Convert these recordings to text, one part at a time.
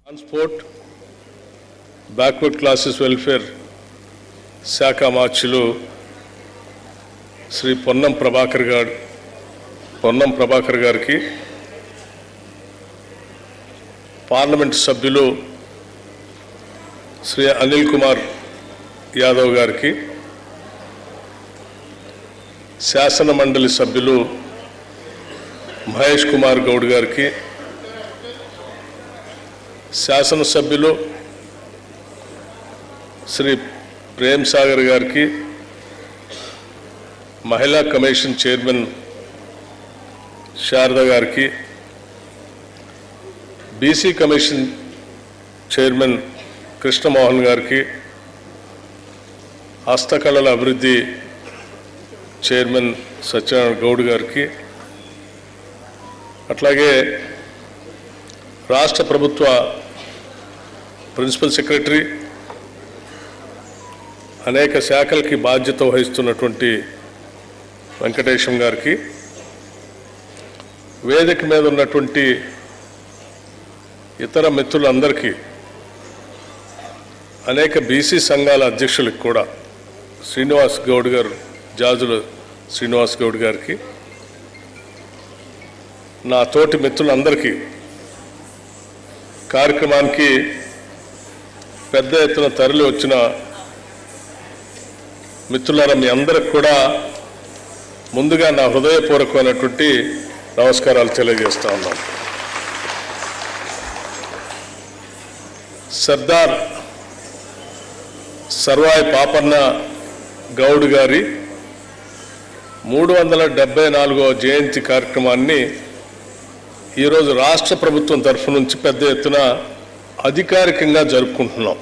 Transport backward classes welfare శాఖ మార్చులు శ్రీ పొన్నం ప్రభాకర్ గారికి, parliament సభ్యులు శ్రీ అనిల్ కుమార్ యాదవ్ గారికి, శాసన మండలి సభ్యులు మహేష్ కుమార్ గౌడ్ గారికి, శాసనసభ్యులు శ్రీ ప్రేమ్ సాగర్ గారికి, మహిళా కమిషన్ చైర్మన్ శారద గారికి, బీసీ కమిషన్ చైర్మన్ కృష్ణమోహన్ గారికి, హస్తకళల అభివృద్ధి చైర్మన్ సత్యనారాయణ గౌడ్ గారికి, అట్లాగే రాష్ట్ర ప్రభుత్వ ప్రిన్సిపల్ సెక్రటరీ, అనేక శాఖలకి బాధ్యత వహిస్తున్నటువంటి వెంకటేశం గారికి, వేదిక మీద ఉన్నటువంటి ఇతర మిత్రులందరికీ, అనేక బీసీ సంఘాల అధ్యక్షులకు కూడా శ్రీనివాస్ గౌడ్ గారు, జాజుల శ్రీనివాస్ గౌడ్ గారికి, నా తోటి మిత్రులందరికీ, కార్యక్రమానికి పెద్ద ఎత్తున తరలి వచ్చిన మిత్రులారా, మీ అందరికి కూడా ముందుగా నా హృదయపూర్వకమైనటువంటి నమస్కారాలు తెలియజేస్తా ఉన్నాను. సర్దార్ సర్వాయి పాపన్న గౌడ్ గారి 374వ జయంతి కార్యక్రమాన్ని ఈరోజు రాష్ట్ర ప్రభుత్వం తరఫు నుంచి పెద్ద ఎత్తున అధికారికంగా జరుపుకుంటున్నాం.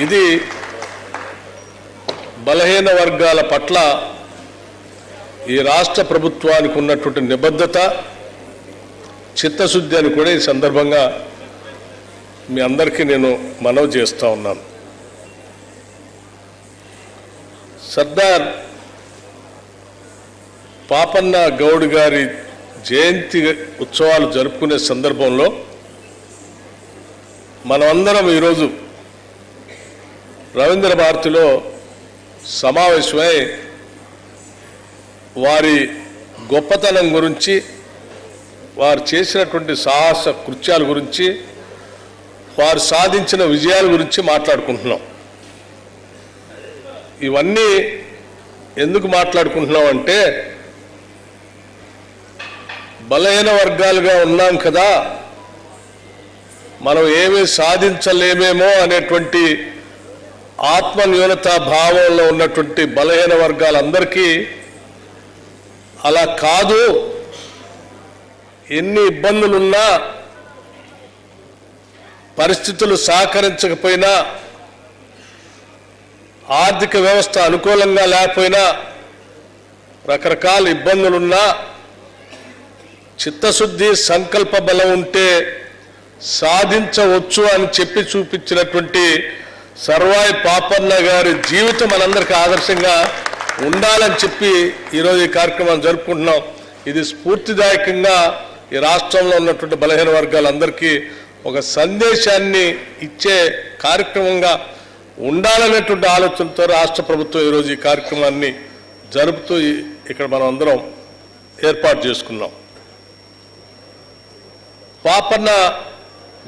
ఇది బలహీన వర్గాల పట్ల ఈ రాష్ట్ర ప్రభుత్వానికి ఉన్నటువంటి నిబద్ధత, చిత్తశుద్ధి అని కూడా ఈ సందర్భంగా మీ అందరికీ నేను మనవి చేస్తూ ఉన్నాను. సర్దార్ పాపన్న గౌడ్ గారి జయంతి ఉత్సవాలు జరుపుకునే సందర్భంలో మనమందరం ఈరోజు రవీంద్ర భారతిలో సమావేశమై వారి గొప్పతనం గురించి, వారు చేసినటువంటి సాహస కృత్యాల గురించి, వారు సాధించిన విజయాల గురించి మాట్లాడుకుంటున్నాం. ఇవన్నీ ఎందుకు మాట్లాడుకుంటున్నాం అంటే, బలహీన వర్గాలుగా ఉన్నాం కదా, మనం ఏమీ సాధించలేమేమో అనేటువంటి ఆత్మన్యూనతా భావంలో ఉన్నటువంటి బలహీన వర్గాలందరికీ అలా కాదు, ఎన్ని ఇబ్బందులున్నా, పరిస్థితులు సహకరించకపోయినా, ఆర్థిక వ్యవస్థ అనుకూలంగా లేకపోయినా, రకరకాల ఇబ్బందులున్నా, చిత్తశుద్ధి సంకల్ప బలం ఉంటే సాధించవచ్చు అని చెప్పి చూపించినటువంటి సర్వాయి పాపన్న గారి జీవితం మనందరికీ ఆదర్శంగా ఉండాలని చెప్పి ఈరోజు ఈ కార్యక్రమాన్ని జరుపుకుంటున్నాం. ఇది స్ఫూర్తిదాయకంగా ఈ రాష్ట్రంలో ఉన్నటువంటి బలహీన వర్గాలందరికీ ఒక సందేశాన్ని ఇచ్చే కార్యక్రమంగా ఉండాలనేటువంటి ఆలోచనతో రాష్ట్ర ప్రభుత్వం ఈరోజు ఈ కార్యక్రమాన్ని జరుపుతూ ఇక్కడ మనం అందరం ఏర్పాటు చేసుకున్నాం. పాపన్న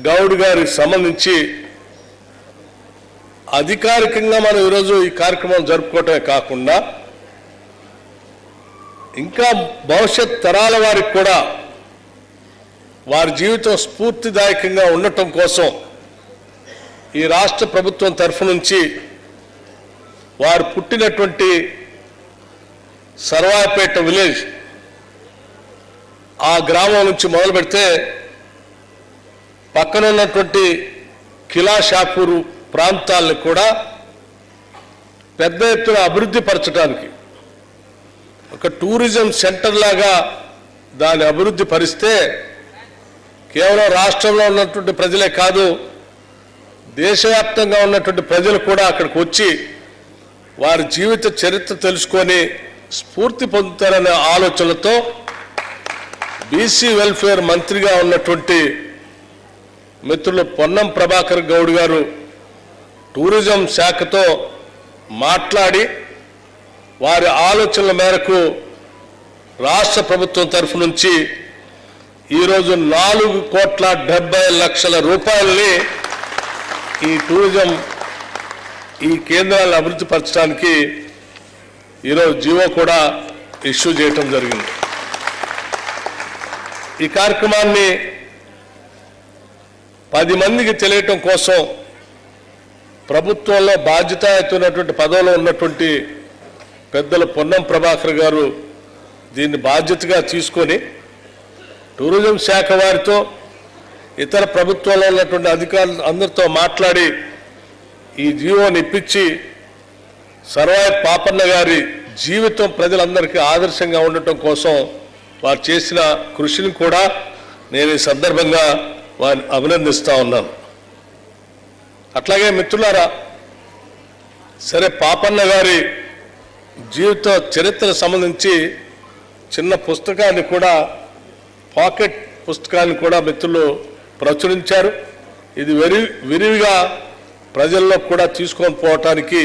గౌడ్ గారికి సంబంధించి అధికారికంగా మనం ఈరోజు ఈ కార్యక్రమం జరుపుకోవటమే కాకుండా, ఇంకా భవిష్యత్ తరాల వారికి కూడా వారి జీవితం స్ఫూర్తిదాయకంగా ఉండటం కోసం ఈ రాష్ట్ర ప్రభుత్వం తరఫు నుంచి వారు పుట్టినటువంటి సర్వాయిపేట విలేజ్, ఆ గ్రామం నుంచి మొదలు పెడితే పక్కన ఉన్నటువంటి కిలా షాపూరు ప్రాంతాలను కూడా పెద్ద ఎత్తున అభివృద్ధి పరచడానికి, ఒక టూరిజం సెంటర్ లాగా దాన్ని అభివృద్ధి పరిస్తే కేవలం రాష్ట్రంలో ఉన్నటువంటి ప్రజలే కాదు, దేశవ్యాప్తంగా ఉన్నటువంటి ప్రజలు కూడా అక్కడికి వచ్చి వారి జీవిత చరిత్ర తెలుసుకొని స్ఫూర్తి పొందుతారనే ఆలోచనలతో బీసీ వెల్ఫేర్ మంత్రిగా ఉన్నటువంటి మిత్రులు పొన్నం ప్రభాకర్ గౌడ్ గారు టూరిజం శాఖతో మాట్లాడి వారి ఆలోచనల మేరకు రాష్ట్ర ప్రభుత్వం తరఫు నుంచి ఈరోజు 4,70,00,000 రూపాయలని ఈ టూరిజం ఈ కేంద్రాలను అభివృద్ధి పరచడానికి ఈరోజు జీవో కూడా ఇష్యూ చేయటం జరిగింది. ఈ కార్యక్రమాన్ని 10 మందికి తెలియటం కోసం ప్రభుత్వంలో బాధ్యతాయుతమైనటువంటి పదవిలో ఉన్నటువంటి పెద్దలు పొన్నం ప్రభాకర్ గారు దీన్ని బాధ్యతగా తీసుకొని టూరిజం శాఖ వారితో ఇతర ప్రభుత్వంలో ఉన్నటువంటి అధికారులు అందరితో మాట్లాడి ఈ జీవోని ఇప్పించి సర్వాయి పాపన్న గారి జీవితం ప్రజలందరికీ ఆదర్శంగా ఉండటం కోసం వారు చేసిన కృషిని కూడా నేను ఈ సందర్భంగా వారిని అభినందిస్తా ఉన్నాను. అట్లాగే మిత్రులారా, సరే పాపన్న గారి జీవిత చరిత్రకు సంబంధించి చిన్న పుస్తకాన్ని కూడా పాకెట్ పుస్తకాన్ని కూడా మిత్రులు ప్రచురించారు. ఇది విరివిగా ప్రజల్లో కూడా తీసుకొని పోవటానికి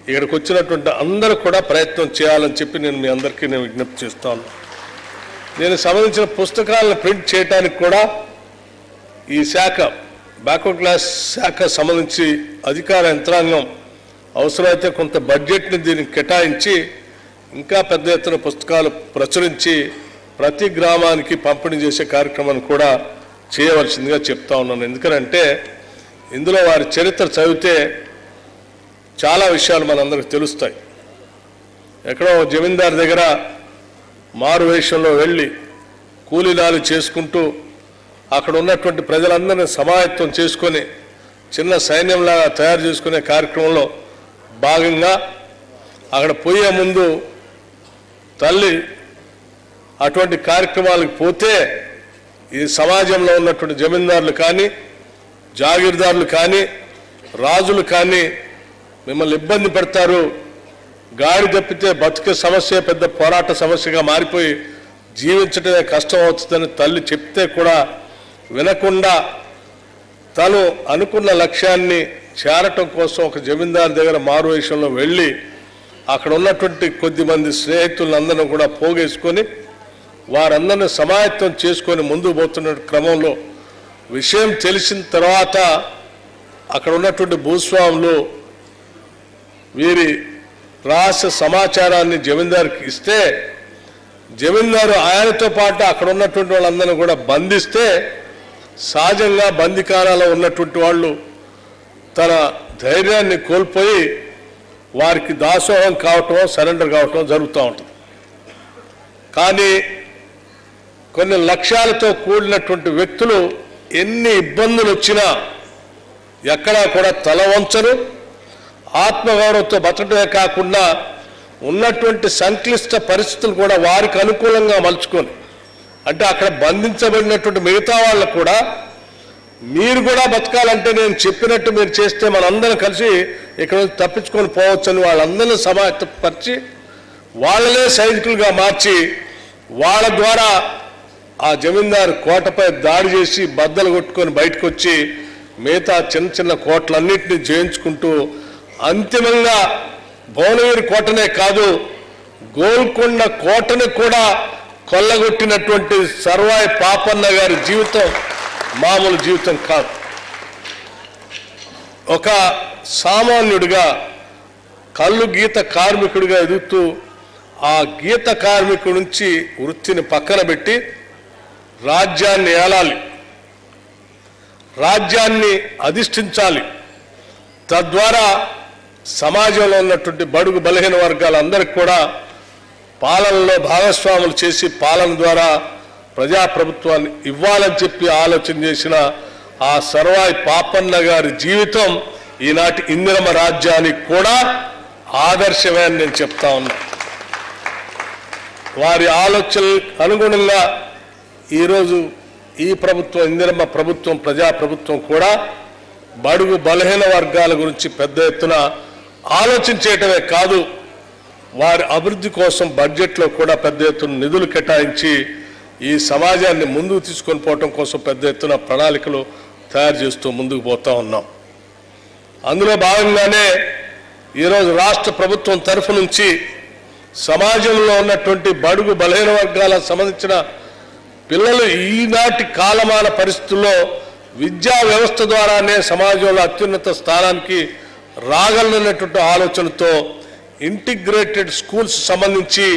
ఇక్కడికి వచ్చినటువంటి అందరూ కూడా ప్రయత్నం చేయాలని చెప్పి నేను మీ అందరికీ విజ్ఞప్తి చేస్తాను. దీనికి సంబంధించిన పుస్తకాలను ప్రింట్ చేయడానికి కూడా ఈ శాఖ బ్యాక్వర్డ్ క్లాస్ శాఖ సంబంధించి అధికార యంత్రాంగం అవసరమైతే కొంత బడ్జెట్ని దీనికి కేటాయించి ఇంకా పెద్ద ఎత్తున పుస్తకాలు ప్రచురించి ప్రతి గ్రామానికి పంపిణీ చేసే కార్యక్రమాన్ని కూడా చేయవలసిందిగా చెప్తా ఉన్నాను. ఎందుకంటే ఇందులో వారి చరిత్ర చదివితే చాలా విషయాలు మనందరికీ తెలుస్తాయి. ఎక్కడో జమీందారు దగ్గర మారు వేషంలో వెళ్ళి కూలీనాలు చేసుకుంటూ అక్కడ ఉన్నటువంటి ప్రజలందరినీ సమాయత్తం చేసుకొని చిన్న సైన్యంలాగా తయారు చేసుకునే కార్యక్రమంలో భాగంగా అక్కడ పోయే ముందు తల్లి అటువంటి కార్యక్రమాలకు పోతే ఈ సమాజంలో ఉన్నటువంటి జమీందారులు కానీ జాగీర్దారులు కానీ రాజులు కానీ మిమ్మల్ని ఇబ్బంది పెడతారు, గాడి తప్పితే బతుకే సమస్య పెద్ద పోరాట సమస్యగా మారిపోయి జీవించడమే కష్టం అవుతుందని తల్లి చెప్తే కూడా వినకుండా తను అనుకున్న లక్ష్యాన్ని చేరటం కోసం ఒక జమీందారు దగ్గర మారువేషంలో వెళ్ళి అక్కడ ఉన్నటువంటి కొద్దిమంది స్నేహితులందరినీ కూడా పోగేసుకొని వారందరినీ సమాయత్తం చేసుకొని ముందుకు పోతున్న క్రమంలో విషయం తెలిసిన తర్వాత అక్కడ ఉన్నటువంటి భూస్వాములు వీరి రహస్య సమాచారాన్ని జమీందారుకి ఇస్తే జమీందారు ఆయనతో పాటు అక్కడ ఉన్నటువంటి వాళ్ళందరినీ కూడా బంధిస్తే సహజంగా బందికారాలో ఉన్నటువంటి వాళ్ళు తన ధైర్యాన్ని కోల్పోయి వారికి దాసోహం కావటం సరెండర్ కావటం జరుగుతూ ఉంటుంది. కానీ కొన్ని లక్ష్యాలతో కూడినటువంటి వ్యక్తులు ఎన్ని ఇబ్బందులు వచ్చినా ఎక్కడా కూడా తల వంచరు, ఆత్మగౌరవంతో బతకడమే కాకుండా ఉన్నటువంటి సంక్లిష్ట పరిస్థితులు కూడా వారికి అనుకూలంగా మలుచుకొని అంటే అక్కడ బంధించబడినటువంటి మిగతా వాళ్ళు కూడా మీరు కూడా బతకాలంటే నేను చెప్పినట్టు మీరు చేస్తే మనందరం కలిసి ఇక్కడ తప్పించుకొని పోవచ్చని వాళ్ళందరినీ సమాయత్తపరిచి వాళ్ళనే సైనికులుగా మార్చి వాళ్ళ ద్వారా ఆ జమీందారు కోటపై దాడి చేసి బద్దలు కొట్టుకొని బయటకు వచ్చి మిగతా చిన్న చిన్న కోటలన్నింటినీ జయించుకుంటూ అంతిమంగా భువనగిరి కోటనే కాదు గోల్కొండ కోటను కూడా కొల్లగొట్టినటువంటి సర్వాయి పాపన్న గారి జీవితం మామూలు జీవితం కాదు. ఒక సామాన్యుడిగా కళ్ళు గీత కార్మికుడిగా ఎదుగుతూ ఆ గీత కార్మికుడి నుంచి వృత్తిని పక్కన పెట్టి రాజ్యాన్ని ఏలాలి, రాజ్యాన్ని అధిష్ఠించాలి, తద్వారా సమాజంలో ఉన్నటువంటి బడుగు బలహీన వర్గాలందరికీ కూడా పాలనలో భాగస్వాములు చేసి పాలన ద్వారా ప్రజాప్రభుత్వాన్ని ఇవ్వాలని చెప్పి ఆలోచన చేసిన ఆ సర్వాయి పాపన్న గారి జీవితం ఈనాటి ఇందిరమ్మ రాజ్యానికి కూడా ఆదర్శమే అని నేను చెప్తా ఉన్నా. వారి ఆలోచనలకు అనుగుణంగా ఈరోజు ఈ ప్రభుత్వం ఇందిరమ్మ ప్రభుత్వం ప్రజాప్రభుత్వం కూడా బడుగు బలహీన వర్గాల గురించి పెద్ద ఎత్తున ఆలోచించేయటమే కాదు వారి అభివృద్ధి కోసం బడ్జెట్లో కూడా పెద్ద ఎత్తున నిధులు కేటాయించి ఈ సమాజాన్ని ముందుకు తీసుకొని పోవటం కోసం పెద్ద ఎత్తున ప్రణాళికలు తయారు చేస్తూ ముందుకు పోతా ఉన్నాం. అందులో భాగంగానే ఈరోజు రాష్ట్ర ప్రభుత్వం తరఫు నుంచి సమాజంలో ఉన్నటువంటి బడుగు బలహీన వర్గాలకు సంబంధించిన పిల్లలు ఈనాటి కాలమాన పరిస్థితుల్లో విద్యా వ్యవస్థ ద్వారానే సమాజంలో అత్యున్నత స్థానానికి రాగలనటువంటి ఆలోచనతో ఇంటిగ్రేటెడ్ స్కూల్స్ సంబంధించి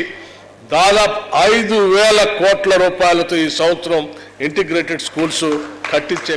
దాదాపు 5,000 కోట్ల రూపాయలతో ఈ సంవత్సరం ఇంటిగ్రేటెడ్ స్కూల్స్ కట్టించే